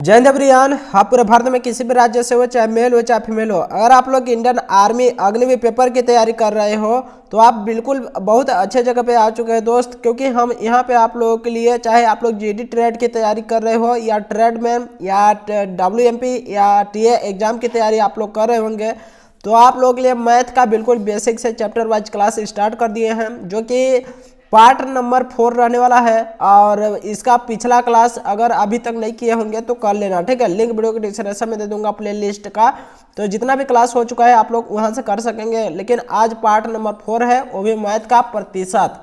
जय हिंद एवरीवन। आप पूरे भारत में किसी भी राज्य से हो, चाहे मेल हो चाहे फीमेल हो, अगर आप लोग इंडियन आर्मी अग्निवीर पेपर की तैयारी कर रहे हो तो आप बिल्कुल बहुत अच्छे जगह पे आ चुके हैं दोस्त। क्योंकि हम यहाँ पे आप लोगों के लिए, चाहे आप लोग जीडी ट्रेड की तैयारी कर रहे हो या ट्रेडमैन या डब्ल्यूएमपी या टीए एग्जाम की तैयारी आप लोग कर रहे होंगे, तो आप लोगों के लिए मैथ का बिल्कुल बेसिक से चैप्टर वाइज क्लास स्टार्ट कर दिए हैं, जो कि पार्ट नंबर 4 रहने वाला है। और इसका पिछला क्लास अगर अभी तक नहीं किए होंगे तो कर लेना, ठीक है। लिंक वीडियो के डिस्क्रिप्शन में दे दूंगा प्ले लिस्ट का, तो जितना भी क्लास हो चुका है आप लोग वहां से कर सकेंगे। लेकिन आज पार्ट नंबर 4 है, वो भी मैथ का प्रतिशत,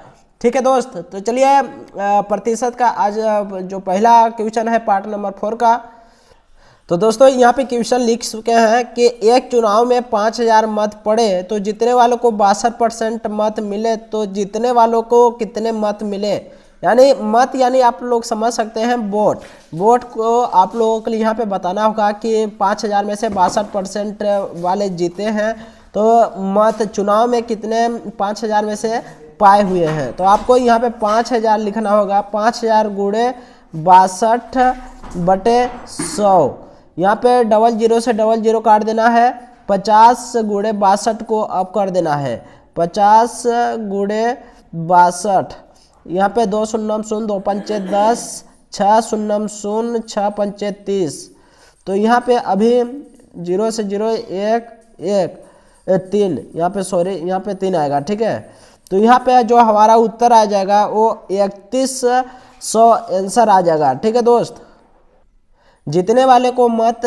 ठीक है दोस्त। तो चलिए प्रतिशत का आज जो पहला क्वेश्चन है पार्ट नंबर 4 का, तो दोस्तों यहाँ पे क्वेश्चन लिख चुके हैं कि एक चुनाव में 5000 मत पड़े तो जीतने वालों को 62% मत मिले, तो जीतने वालों को कितने मत मिले। यानी मत यानी आप लोग समझ सकते हैं वोट। वोट को आप लोगों के लिए यहाँ पे बताना होगा कि 5000 में से 62% वाले जीते हैं, तो मत चुनाव में कितने 5000 में से पाए हुए हैं। तो आपको यहाँ पे 5000 लिखना होगा। 5000 गुणे 62/100, यहाँ पे डबल जीरो से डबल जीरो काट देना है। 50 गुणे 62 को अब कर देना है 50 गुणे 62, यहाँ पे 2 शून्य 0 2 पंचे 10, 6 शून्य 0 6 पंचे 30। तो यहाँ पे अभी 0 से 0 1 1 3, यहाँ पे सॉरी यहाँ पे 3 आएगा, ठीक है। तो यहाँ पे जो हमारा उत्तर आ जाएगा वो 3100 आंसर आ जाएगा, ठीक है दोस्त। जीतने वाले को मत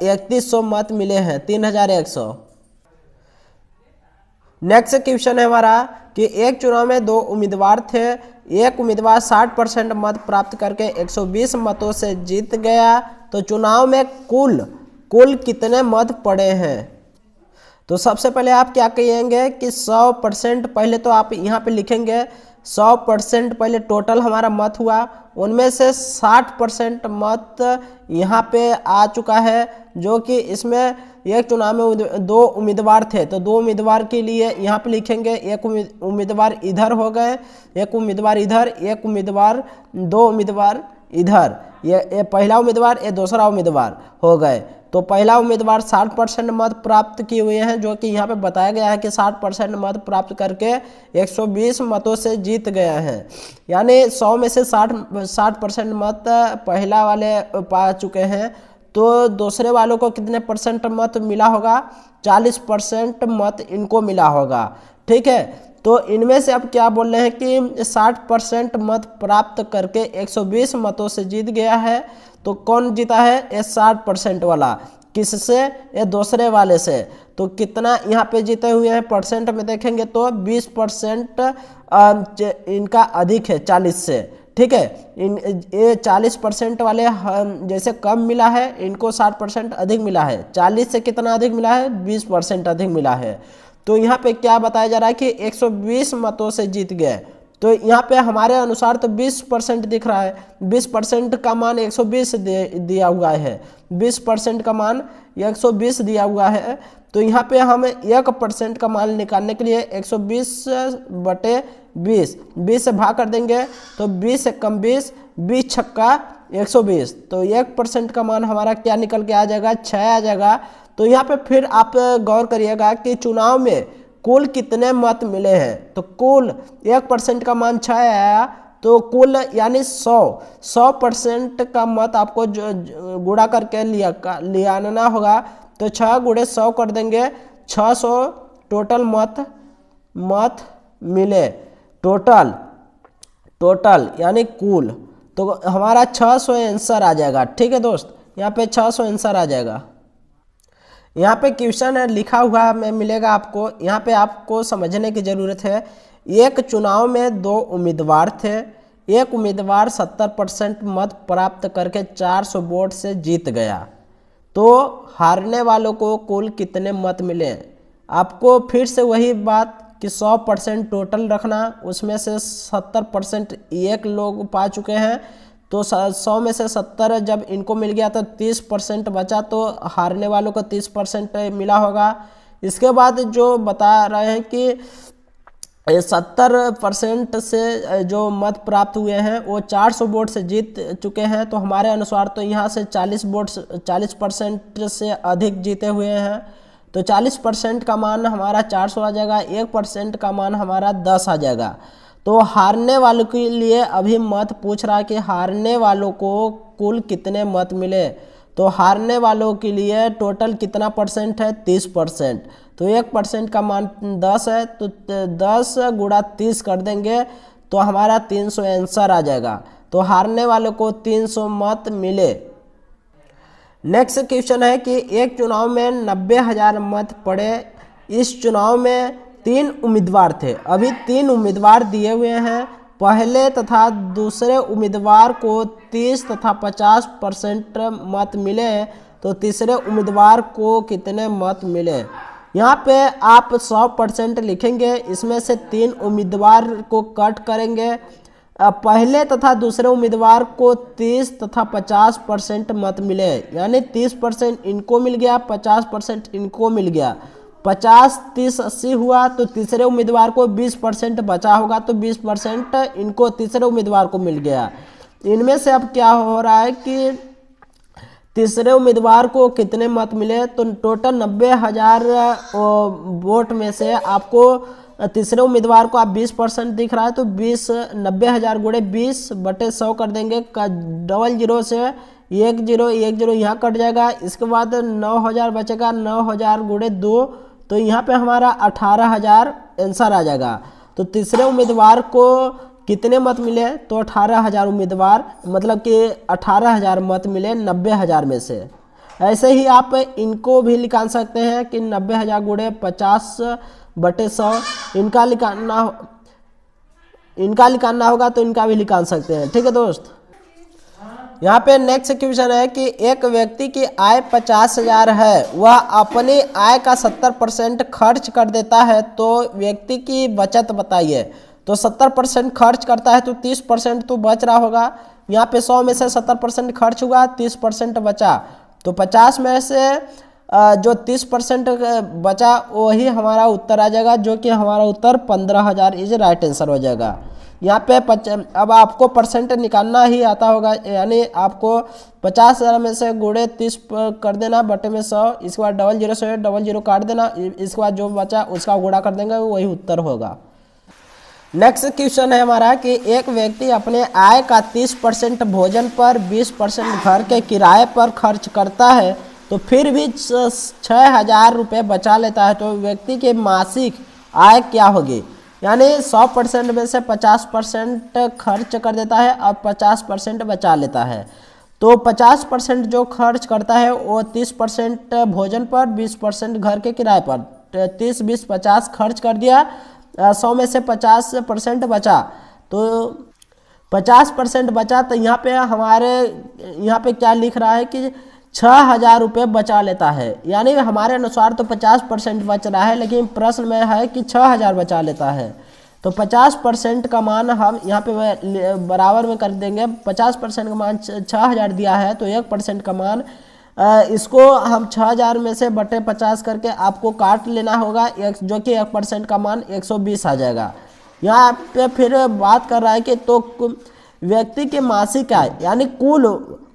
3100 मत मिले हैं, 3100। नेक्स्ट क्वेश्चन है हमारा कि एक चुनाव में 2 उम्मीदवार थे। एक उम्मीदवार 60% मत प्राप्त करके 120 मतों से जीत गया, तो चुनाव में कुल कितने मत पड़े हैं। तो सबसे पहले आप क्या कहेंगे कि 100%, पहले तो आप यहाँ पे लिखेंगे 100% पहले टोटल हमारा मत हुआ, उनमें से 60% मत यहाँ पे आ चुका है, जो कि इसमें एक चुनाव में 2 उम्मीदवार थे, तो 2 उम्मीदवार के लिए यहाँ पे लिखेंगे एक उम्मीदवार इधर हो गए, एक उम्मीदवार इधर, एक उम्मीदवार, 2 उम्मीदवार इधर, ये पहला उम्मीदवार, ये दूसरा उम्मीदवार हो गए। तो पहला उम्मीदवार 60% मत प्राप्त किए हुए हैं, जो कि यहाँ पे बताया गया है कि 60% मत प्राप्त करके 120 मतों से जीत गए हैं। यानी 100 में से 60% मत पहला वाले पा चुके हैं, तो दूसरे वालों को कितने परसेंट मत मिला होगा, 40% मत इनको मिला होगा, ठीक है। तो इनमें से अब क्या बोल रहे हैं कि 60% मत प्राप्त करके 120 मतों से जीत गया है। तो कौन जीता है, ये 60% वाला। किससे, ये दूसरे वाले से। तो कितना यहाँ पे जीते हुए हैं परसेंट में देखेंगे तो 20% इनका अधिक है 40 से, ठीक है। ये 40% वाले जैसे कम मिला है, इनको 60% अधिक मिला है। 40 से कितना अधिक मिला है, 20% अधिक मिला है। तो यहाँ पे क्या बताया जा रहा है कि 120 मतों से जीत गए। तो यहाँ पे हमारे अनुसार तो 20% दिख रहा है। 20% का मान 120 दिया हुआ है, 20% का मान 120 दिया हुआ है। तो यहाँ पे हम 1% का मान निकालने के लिए 120/20, 20 से भाग कर देंगे तो 20 से कम 20, 20 छक्का 120। तो 1% का मान हमारा क्या निकल के आ जाएगा, 6 आ जाएगा। तो यहाँ पे फिर आप गौर करिएगा कि चुनाव में कुल कितने मत मिले हैं। तो कुल 1% का मान 6 आया, तो कुल यानी 100% का मत आपको गुणा करके ले आना होगा। तो 6 गुणे 100 कर देंगे, 600 टोटल मत मिले, टोटल यानी कुल। तो हमारा 600 आंसर आ जाएगा, ठीक है दोस्त। यहाँ पे 600 आंसर आ जाएगा। यहाँ पे क्वेश्चन है लिखा हुआ में मिलेगा आपको, यहाँ पे आपको समझने की ज़रूरत है। एक चुनाव में 2 उम्मीदवार थे। एक उम्मीदवार 70% मत प्राप्त करके 400 वोट से जीत गया, तो हारने वालों को कुल कितने मत मिले। आपको फिर से वही बात कि 100% टोटल रखना, उसमें से 70% एक लोग पा चुके हैं। तो 100 में से 70 जब इनको मिल गया तो 30% बचा, तो हारने वालों को 30% मिला होगा। इसके बाद जो बता रहे हैं कि ये 70% से जो मत प्राप्त हुए हैं वो 400 वोट से जीत चुके हैं। तो हमारे अनुसार तो यहाँ से 40% से अधिक जीते हुए हैं। तो 40% का मान हमारा 400 आ जाएगा, 1% का मान हमारा 10 आ जाएगा। तो हारने वालों के लिए अभी मत पूछ रहा है कि हारने वालों को कुल कितने मत मिले। तो हारने वालों के लिए टोटल कितना परसेंट है, 30%। तो 1% का मान 10 है, तो 10 गुणा 30 कर देंगे तो हमारा 300 आंसर आ जाएगा। तो हारने वालों को 300 मत मिले। नेक्स्ट क्वेश्चन है कि एक चुनाव में 90,000 मत पड़े। इस चुनाव में 3 उम्मीदवार थे। अभी 3 उम्मीदवार दिए हुए हैं। पहले तथा दूसरे उम्मीदवार को 30 तथा 50% मत मिले, तो तीसरे उम्मीदवार को कितने मत मिले। यहाँ पे आप 100% लिखेंगे, इसमें से 3 उम्मीदवार को कट करेंगे। पहले तथा दूसरे उम्मीदवार को 30 तथा 50% मत मिले, यानी 30% इनको मिल गया, 50% इनको मिल गया। 50, 30, 80 हुआ, तो तीसरे उम्मीदवार को 20% बचा होगा, तो 20% इनको तीसरे उम्मीदवार को मिल गया। इनमें से अब क्या हो रहा है कि तीसरे उम्मीदवार को कितने मत मिले। तो टोटल 90,000 वोट में से आपको तीसरे उम्मीदवार को आप 20% दिख रहा है, तो 90,000 गुणे 20/100 कर देंगे। डबल जीरो से 1 0 1 0 यहाँ कट जाएगा। इसके बाद 9,000 बचेगा, 9,000 गुणे 2, तो यहाँ पे हमारा 18,000 आंसर आ जाएगा। तो तीसरे उम्मीदवार को कितने मत मिले, तो 18,000 उम्मीदवार, मतलब कि 18,000 मत मिले 90,000 में से। ऐसे ही आप इनको भी निकाल सकते हैं कि 90,000 गुणे 50/100 इनका निकालना होगा, तो इनका भी निकाल सकते हैं। ठीक है दोस्त। यहाँ पे नेक्स्ट क्वेश्चन है कि एक व्यक्ति की आय 50,000 है, वह अपनी आय का 70% खर्च कर देता है, तो व्यक्ति की बचत बताइए। तो 70% खर्च करता है, तो 30% तो बच रहा होगा। यहाँ पे 100 में से 70% खर्च हुआ, 30% बचा, तो 50 में से जो 30% बचा वही हमारा उत्तर आ जाएगा, जो कि हमारा उत्तर 15,000 इज राइट आंसर हो जाएगा। यहाँ पे अब आपको परसेंट निकालना ही आता होगा, यानी आपको 50,000 में से गुणे 30 कर देना बटे में 100, इसके बाद डबल जीरो से डबल जीरो काट देना, इसके बाद जो बचा उसका गुणा कर देंगे, वही उत्तर होगा। नेक्स्ट क्वेश्चन है हमारा कि एक व्यक्ति अपने आय का 30% भोजन पर, 20% घर के किराए पर खर्च करता है, तो फिर भी 6,000 रुपये बचा लेता है, तो व्यक्ति की मासिक आय क्या होगी। यानी 100% में से 50% खर्च कर देता है और 50% बचा लेता है। तो 50% जो खर्च करता है वो 30% भोजन पर, 20% घर के किराए पर, 30, 20, 50 खर्च कर दिया, 100 में से 50% बचा, तो 50% बचा। तो यहाँ पे हमारे यहाँ पे क्या लिख रहा है कि 6,000 रुपये बचा लेता है, यानी हमारे अनुसार तो 50% बच रहा है, लेकिन प्रश्न में है कि 6,000 बचा लेता है। तो 50% का मान हम यहाँ पे बराबर में कर देंगे। 50% का मान 6,000 दिया है, तो 1% का मान इसको हम 6,000 में से बटे 50 करके आपको काट लेना होगा, जो कि 1% का मान 120 आ जाएगा। यहाँ पे फिर बात कर रहा है कि तो व्यक्ति के मासिक आय, यानी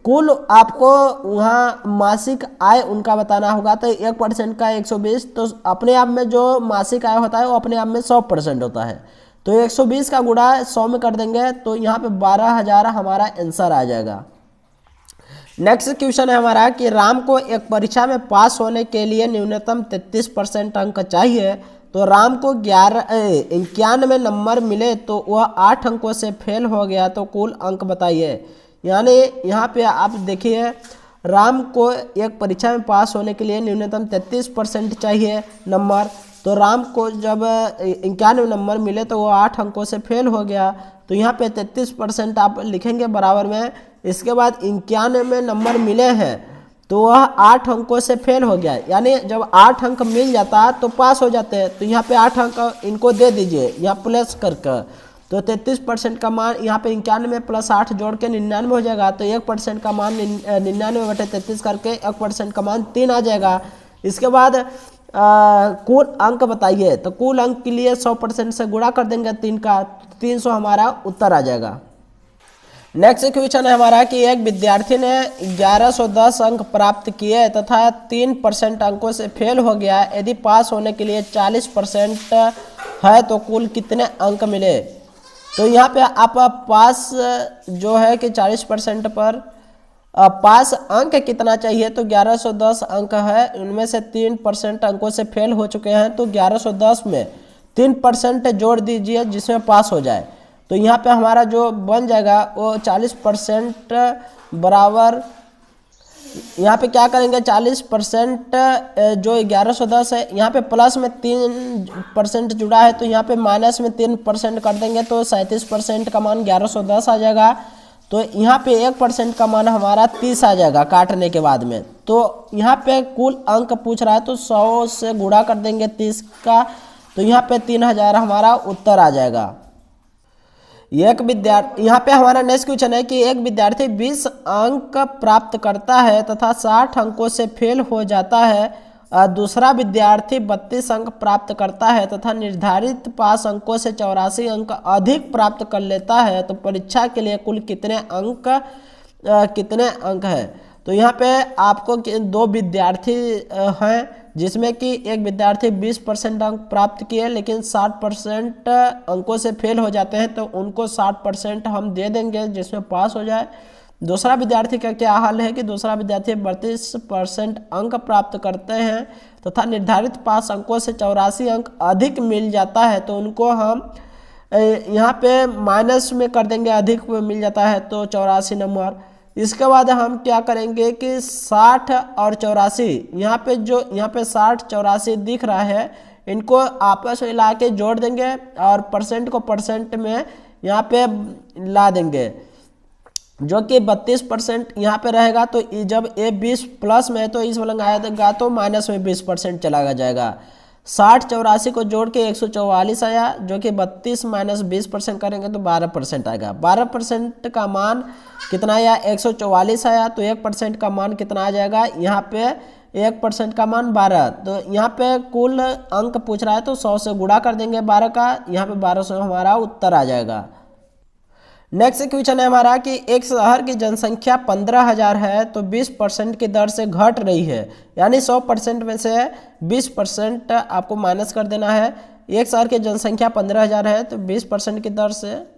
कुल आपको वहाँ मासिक आय उनका बताना होगा। तो 1% का 120, तो अपने आप में जो मासिक आय होता है वो अपने आप में 100% होता है। तो 120 का गुणा 100 में कर देंगे, तो यहाँ पे 12,000 हमारा आंसर आ जाएगा। नेक्स्ट क्वेश्चन है हमारा कि राम को एक परीक्षा में पास होने के लिए न्यूनतम 33% अंक चाहिए। तो राम को 91 नंबर मिले, तो वह 8 अंकों से फेल हो गया, तो कुल अंक बताइए। यानी यहाँ पे आप देखिए, राम को एक परीक्षा में पास होने के लिए न्यूनतम 33% चाहिए नंबर। तो राम को जब 91 नंबर मिले तो वो 8 अंकों से फेल हो गया, तो यहाँ पे 33% आप लिखेंगे बराबर में। इसके बाद 91 नंबर मिले हैं, तो वह 8 अंकों से फेल हो गया, यानी जब 8 अंक मिल जाता तो पास हो जाते हैं। तो यहाँ पे 8 अंक इनको दे दीजिए, यहाँ प्लस करके, तो 33% का मान यहाँ पे 91 प्लस 8 जोड़ के 99 हो जाएगा। तो 1% का मान 99 बटे 33 करके 1% का मान 3 आ जाएगा। इसके बाद कुल अंक बताइए। तो कुल अंक के लिए 100% से गुणा कर देंगे 3 का, 300 हमारा उत्तर आ जाएगा। नेक्स्ट क्वेश्चन है हमारा कि एक विद्यार्थी ने 1110 अंक प्राप्त किए तथा 3% अंकों से फेल हो गया। यदि पास होने के लिए 40% है तो कुल कितने अंक मिले। तो यहाँ पे आप पास जो है कि 40% पर पास अंक कितना चाहिए, तो 1110 अंक है, उनमें से 3% अंकों से फेल हो चुके हैं, तो 1110 में 3% जोड़ दीजिए जिसमें पास हो जाए। तो यहाँ पे हमारा जो बन जाएगा वो 40% बराबर, यहाँ पे क्या करेंगे 40% जो 1110 है, यहाँ पे प्लस में 3% जुड़ा है तो यहाँ पे माइनस में 3% कर देंगे तो 37% का मान 1110 आ जाएगा। तो यहाँ पे 1% का मान हमारा 30 आ जाएगा काटने के बाद में। तो यहाँ पे कुल अंक पूछ रहा है तो 100 से गुणा कर देंगे 30 का, तो यहाँ पे 3000 हमारा उत्तर आ जाएगा। एक विद्यार्थी, यहाँ पे हमारा नेक्स्ट क्वेश्चन है कि एक विद्यार्थी 20 अंक प्राप्त करता है तथा 60 अंकों से फेल हो जाता है। दूसरा विद्यार्थी 32 अंक प्राप्त करता है तथा निर्धारित पास अंकों से 84 अंक अधिक प्राप्त कर लेता है। तो परीक्षा के लिए कुल कितने अंक है। तो यहाँ पे आपको दो विद्यार्थी हैं जिसमें कि एक विद्यार्थी 20% अंक प्राप्त किए लेकिन 60% अंकों से फेल हो जाते हैं, तो उनको 60% हम दे देंगे जिसमें पास हो जाए। दूसरा विद्यार्थी का क्या हाल है कि दूसरा विद्यार्थी 32% अंक प्राप्त करते हैं तथा निर्धारित पास अंकों से 84 अंक अधिक मिल जाता है, तो उनको हम यहाँ पे माइनस में कर देंगे, अधिक मिल जाता है तो 84 नंबर। इसके बाद हम क्या करेंगे कि 60 और 84, यहाँ पे 60 84 दिख रहा है, इनको आपस में ला के जोड़ देंगे और परसेंट को परसेंट में यहाँ पे ला देंगे, जो कि 32% यहाँ पे रहेगा। तो जब ये 20 प्लस में है तो इस वाला आएगा तो माइनस में 20% चला जाएगा। 60 84 को जोड़ के 144 आया, जो कि 32 माइनस 20% करेंगे तो 12% आएगा। 12% का मान कितना आया 144 आया, तो 1% का मान कितना आ जाएगा, यहाँ पे 1% का मान 12। तो यहाँ पे कुल अंक पूछ रहा है तो 100 से गुणा कर देंगे 12 का, यहाँ पे 1200 हमारा उत्तर आ जाएगा। नेक्स्ट क्वेश्चन है हमारा कि एक शहर की जनसंख्या 15,000 है तो 20% की दर से घट रही है, यानी 100% में से 20% आपको माइनस कर देना है। एक शहर की जनसंख्या 15,000 है तो 20% की दर से,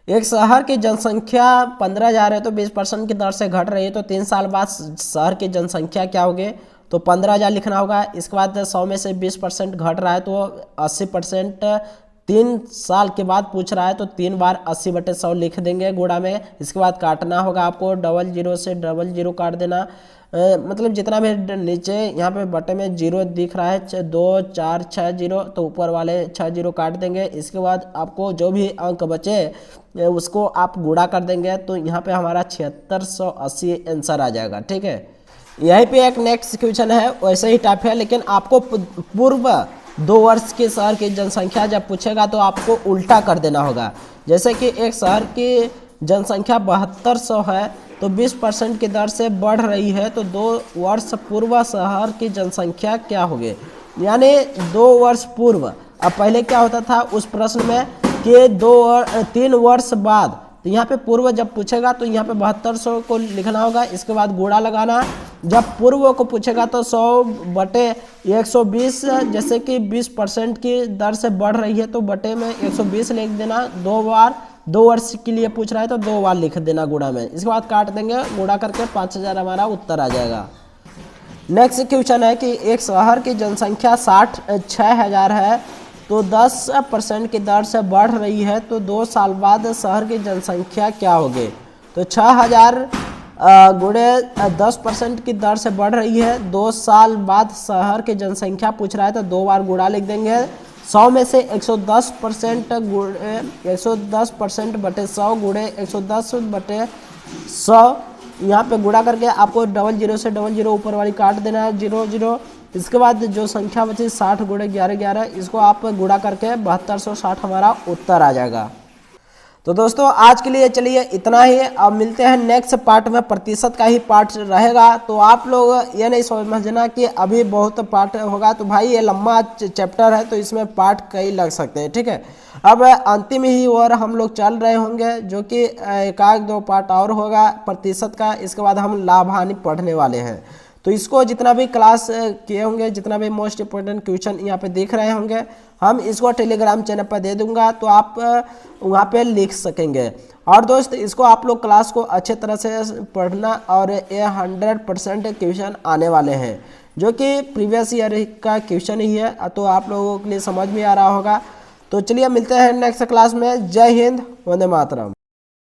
एक शहर की जनसंख्या 15,000 है तो 20% की दर से घट रही है, तो 3 साल बाद शहर की जनसंख्या क्या होगी, तो 15,000 लिखना होगा। इसके बाद 100 में से 20% घट रहा है तो 80%, 3 साल के बाद पूछ रहा है तो 3 बार 80/100 लिख देंगे गुणा में। इसके बाद काटना होगा आपको, 00 से 00 काट देना, मतलब जितना भी नीचे यहाँ पे बटे में 0 दिख रहा है 2 4 6 0, तो ऊपर वाले 6 0 काट देंगे। इसके बाद आपको जो भी अंक बचे उसको आप गुणा कर देंगे, तो यहाँ पे हमारा 7680 आंसर आ जाएगा। ठीक है, यहीं पे एक नेक्स्ट क्वेश्चन है वैसे ही टाइप है, लेकिन आपको पूर्व 2 वर्ष के शहर की जनसंख्या जब पूछेगा तो आपको उल्टा कर देना होगा। जैसे कि एक शहर की जनसंख्या 7200 है तो 20% की दर से बढ़ रही है, तो 2 वर्ष पूर्व शहर की जनसंख्या क्या होगी, यानी 2 वर्ष पूर्व। अब पहले क्या होता था उस प्रश्न में कि 3 वर्ष बाद, तो यहाँ पे पूर्व जब पूछेगा तो यहाँ पे 7200 को लिखना होगा, इसके बाद गुणा लगाना। जब पूर्व को पूछेगा तो 100/120, जैसे कि 20% की दर से बढ़ रही है तो बटे में 120 लिख देना। 2 बार 2 वर्ष के लिए पूछ रहा है तो 2 बार लिख देना गुणा में। इसके बाद काट देंगे, गुणा करके 5000 हमारा उत्तर आ जाएगा। नेक्स्ट क्वेश्चन है कि एक शहर की जनसंख्या 6,000 है तो 10% की दर से बढ़ रही है, तो 2 साल बाद शहर की जनसंख्या क्या होगी। तो 6,000 गुणे 10% की दर से बढ़ रही है, 2 साल बाद शहर की जनसंख्या पूछ रहा है तो 2 बार गुणा लिख देंगे। 100 में से 110% गुणे 110% बटे 100 गुणे 110/100, यहाँ पे गुणा करके आपको 00 से 00 ऊपर वाली काट देना है 00। इसके बाद जो संख्या बची 60 गुणे 11 11, इसको आप गुणा करके 7260 हमारा उत्तर आ जाएगा। तो दोस्तों आज के लिए चलिए इतना ही। अब मिलते हैं नेक्स्ट पार्ट में, प्रतिशत का ही पार्ट रहेगा। तो आप लोग ये नहीं समझना कि अभी बहुत पार्ट होगा, तो भाई ये लंबा चैप्टर है तो इसमें पार्ट कई लग सकते हैं, ठीक है। अब अंतिम ही और हम लोग चल रहे होंगे, जो कि एक आध दो पार्ट और होगा प्रतिशत का। इसके बाद हम लाभ हानि पढ़ने वाले हैं। तो इसको जितना भी क्लास किए होंगे, जितना भी मोस्ट इंपोर्टेंट क्वेश्चन यहाँ पे देख रहे होंगे, हम इसको टेलीग्राम चैनल पर दे दूंगा, तो आप वहाँ पे लिख सकेंगे। और दोस्त इसको आप लोग क्लास को अच्छे तरह से पढ़ना, और ये 100% क्वेश्चन आने वाले हैं, जो कि प्रीवियस ईयर का क्वेश्चन ही है। तो आप लोगों के लिए समझ में आ रहा होगा। तो चलिए मिलते हैं नेक्स्ट क्लास में। जय हिंद, वंदे मातरम।